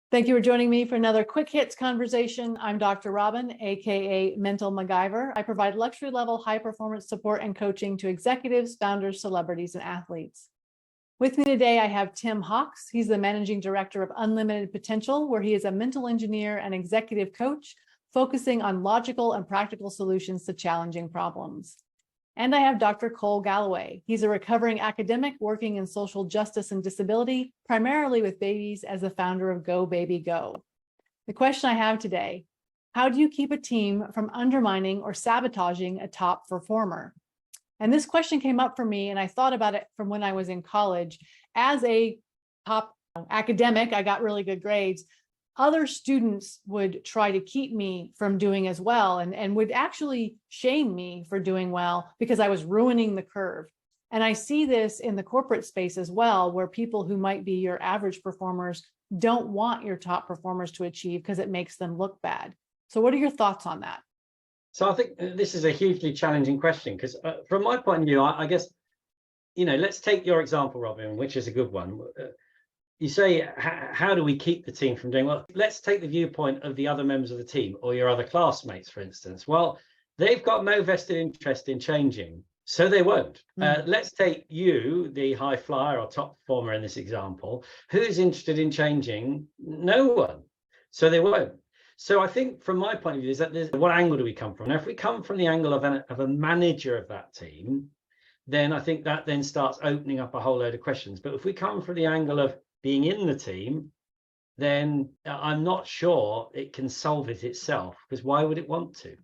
Thank you for joining me for another quick hits conversation. I'm Dr. Robyn, aka Mental MacGyver. I provide luxury level high performance support and coaching to executives, founders, celebrities, and athletes. With me today, I have Tim Hawks. He's the managing director of Unlimited Potential, where he is a mental engineer and executive coach, focusing on logical and practical solutions to challenging problems. And I have Dr. Cole Galloway. He's a recovering academic working in social justice and disability, primarily with babies, as the founder of Go Baby Go. The question I have today, how do you keep a team from undermining or sabotaging a top performer? And this question came up for me, and I thought about it from when I was in college. As a top academic, I got really good grades. Other students would try to keep me from doing as well and would actually shame me for doing well because I was ruining the curve. And I see this in the corporate space as well, where people who might be your average performers don't want your top performers to achieve because it makes them look bad. So what are your thoughts on that? So I think this is a hugely challenging question because from my point of view, I guess, let's take your example, Robyn, which is a good one. You say, how do we keep the team from doing well? Let's take the viewpoint of the other members of the team or your other classmates, for instance. Well, they've got no vested interest in changing, so they won't. Let's take you, the high flyer or top performer in this example. Who's interested in changing? No one, so they won't. So I think from my point of view is that what angle do we come from? Now, if we come from the angle of a manager of that team, then I think that then starts opening up a whole load of questions. But if we come from the angle of being in the team, then I'm not sure it can solve it itself, because why would it want to?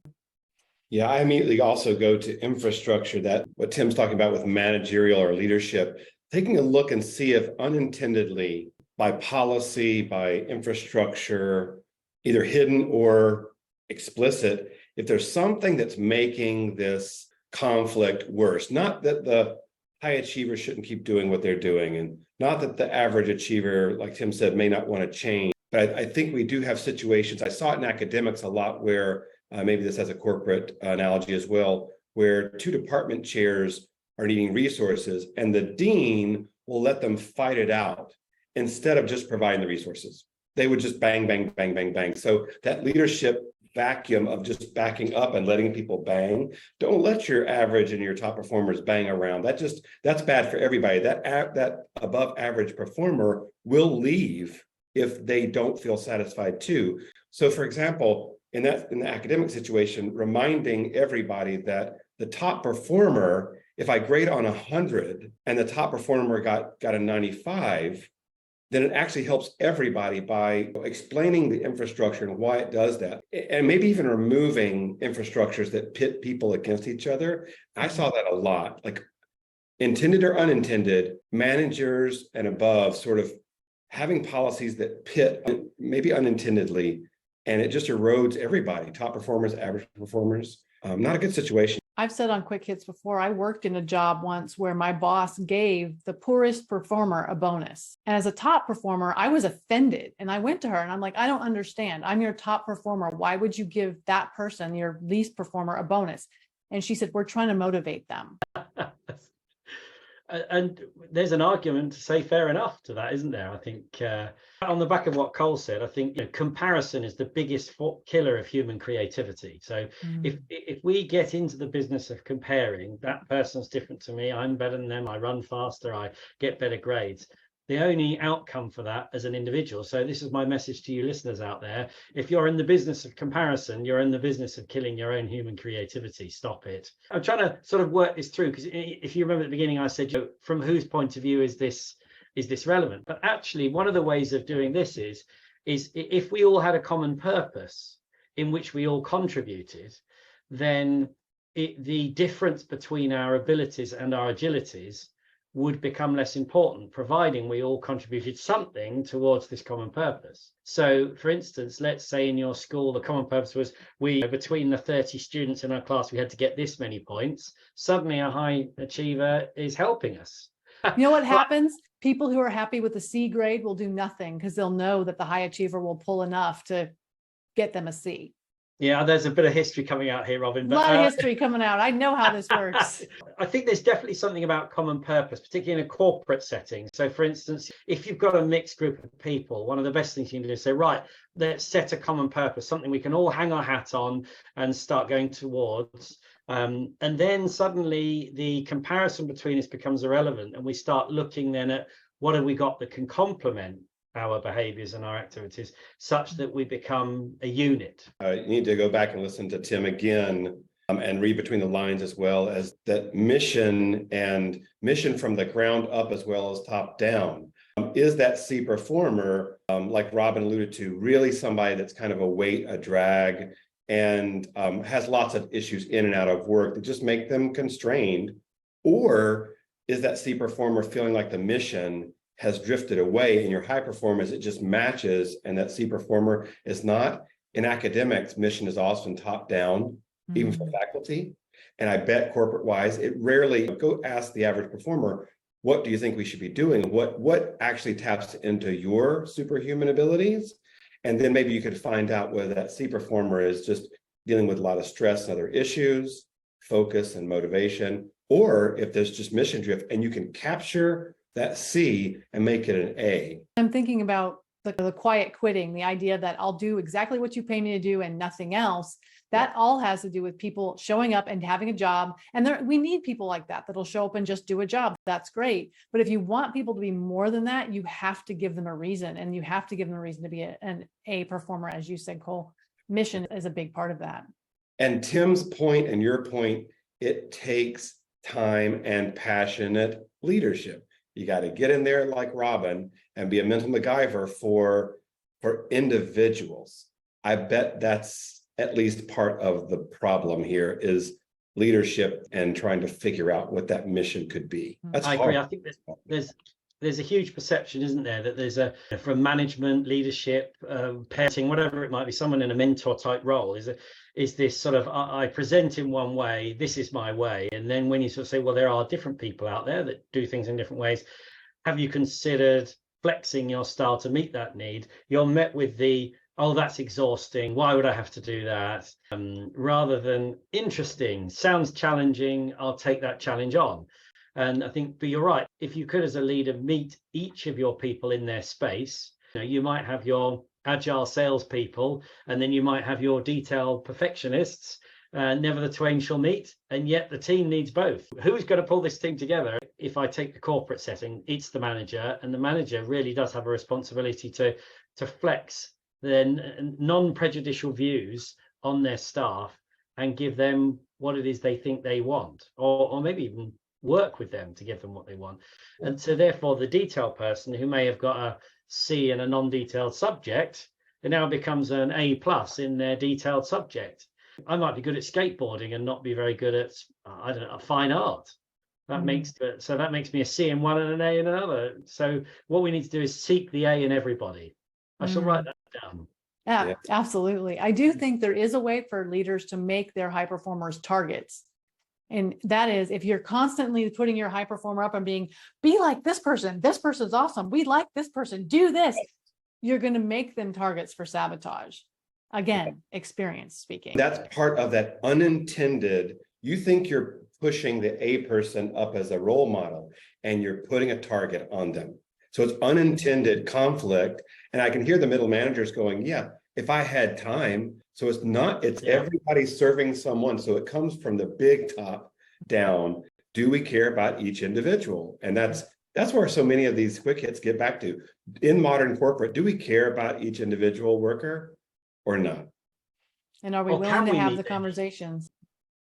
Yeah, I immediately also go to infrastructure, that what Tim's talking about with managerial or leadership, taking a look and see if unintendedly by policy, by infrastructure, either hidden or explicit, if there's something that's making this conflict worse. Not that the high achievers shouldn't keep doing what they're doing, and not that the average achiever, like Tim said, may not want to change. But I think we do have situations, I saw it in academics a lot, where maybe this has a corporate analogy as well, where two department chairs are needing resources and the dean will let them fight it out instead of just providing the resources. They would just bang, bang, bang, bang, bang. So that leadership vacuum of just backing up and letting people bang, don't let your average and your top performers bang around. That's bad for everybody. That above average performer will leave if they don't feel satisfied too. So for example, in the academic situation, reminding everybody that the top performer, if I grade on 100 and the top performer got a 95, then it actually helps everybody by explaining the infrastructure and why it does that. And maybe even removing infrastructures that pit people against each other. I saw that a lot, like intended or unintended, managers and above sort of having policies that pit, maybe unintendedly, and it just erodes everybody, top performers, average performers. Not a good situation. I've said on Quick Hits before, I worked in a job once where my boss gave the poorest performer a bonus. And as a top performer, I was offended. And I went to her and I'm like, I don't understand. I'm your top performer. Why would you give that person, your least performer, a bonus? And she said, we're trying to motivate them. And there's an argument to say fair enough to that, isn't there? I think on the back of what Cole said, I think comparison is the biggest killer of human creativity. So if we get into the business of comparing, that person's different to me, I'm better than them, I run faster, I get better grades, the only outcome for that as an individual. So this is my message to you listeners out there. If you're in the business of comparison, you're in the business of killing your own human creativity. Stop it. I'm trying to sort of work this through, because if you remember at the beginning, I said, from whose point of view is this relevant? But actually, one of the ways of doing this is if we all had a common purpose in which we all contributed, then the difference between our abilities and our agilities would become less important, providing we all contributed something towards this common purpose. So for instance, let's say in your school, the common purpose was between the 30 students in our class, we had to get this many points. Suddenly a high achiever is helping us. You know what happens? People who are happy with a C grade will do nothing because they'll know that the high achiever will pull enough to get them a C. Yeah, there's a bit of history coming out here, Robyn. A But lot of history coming out. I know how this works. I think there's definitely something about common purpose, particularly in a corporate setting. So, for instance, if you've got a mixed group of people, one of the best things you can do is say, right, let's set a common purpose, something we can all hang our hat on and start going towards. And then suddenly the comparison between us becomes irrelevant, and we start looking then at what have we got that can complement our behaviors and our activities such that we become a unit. You need to go back and listen to Tim again, and read between the lines, as well as that mission and mission from the ground up as well as top down. Is that C performer, like Robyn alluded to, really somebody that's kind of a weight, a drag, and has lots of issues in and out of work that just make them constrained? Or is that C performer feeling like the mission has drifted away, and your high performance, it just matches, and that C performer is not? In academics, mission is often top down, even for faculty. And I bet corporate wise, it rarely, go ask the average performer, what do you think we should be doing? What actually taps into your superhuman abilities? And then maybe you could find out whether that C performer is just dealing with a lot of stress and other issues, focus and motivation, or if there's just mission drift, and you can capture that C and make it an A. I'm thinking about the quiet quitting, the idea that I'll do exactly what you pay me to do and nothing else. That all has to do with people showing up and having a job. And we need people like that, that'll show up and just do a job. That's great. But if you want people to be more than that, you have to give them a reason, and you have to give them a reason to be an A performer, as you said, Cole. Mission is a big part of that. And Tim's point and your point, it takes time and passionate leadership. You got to get in there like Robyn and be a mental MacGyver for individuals. I bet that's at least part of the problem here, is leadership and trying to figure out what that mission could be. That's I hard. agree. I think there's a huge perception, isn't there, that there's from management, leadership, parenting, whatever it might be, someone in a mentor type role is this sort of, I present in one way, this is my way. And then when you sort of say, well, there are different people out there that do things in different ways, have you considered flexing your style to meet that need? You're met with the, oh, that's exhausting, why would I have to do that? Rather than interesting, sounds challenging, I'll take that challenge on. And I think, but you're right, if you could as a leader meet each of your people in their space, you might have your agile salespeople, and then you might have your detailed perfectionists. Never the twain shall meet, and yet the team needs both. Who's going to pull this team together? If I take the corporate setting, it's the manager, and the manager really does have a responsibility to flex their non-prejudicial views on their staff and give them what it is they think they want, or maybe even work with them to give them what they want. And so therefore the detail person who may have got a C in a non-detailed subject, it now becomes an A+ in their detailed subject. I might be good at skateboarding and not be very good at, I don't know, fine art. That makes me a C in one and an A in another. So what we need to do is seek the A in everybody. I shall write that down. Yeah, absolutely. I do think there is a way for leaders to make their high performers targets. And that is, if you're constantly putting your high performer up and be like this person's awesome, we like this person, do this, you're going to make them targets for sabotage. Again, experience speaking. That's part of that unintended, you think you're pushing the A person up as a role model, and you're putting a target on them. So it's unintended conflict. And I can hear the middle managers going, yeah, if I had time. So it's everybody serving someone. So it comes from the big top down. Do we care about each individual? And that's where so many of these quick hits get back to. In modern corporate, do we care about each individual worker or not? And are we willing to have the conversations?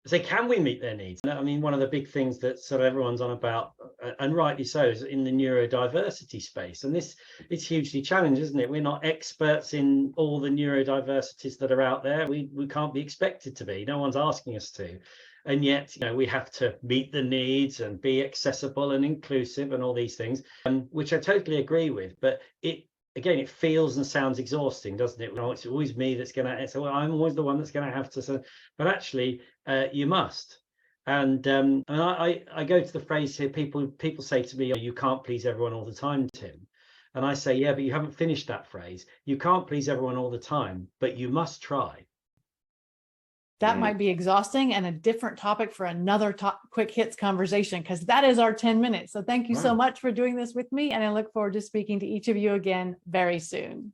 So can we meet their needs? I mean, one of the big things that sort of everyone's on about, and rightly so, is in the neurodiversity space. And this is hugely challenging, isn't it? We're not experts in all the neurodiversities that are out there. We can't be expected to be. No one's asking us to. And yet, we have to meet the needs and be accessible and inclusive and all these things, which I totally agree with. But again, it feels and sounds exhausting, doesn't it? It's always me that's going to, so I'm always the one that's going to have to, but actually you must. And I go to the phrase here, people say to me, oh, you can't please everyone all the time, Tim. And I say, yeah, but you haven't finished that phrase. You can't please everyone all the time, but you must try. That Mm. might be exhausting and a different topic for another quick hits conversation, because that is our 10 minutes. So thank you so Wow. much for doing this with me. And I look forward to speaking to each of you again very soon.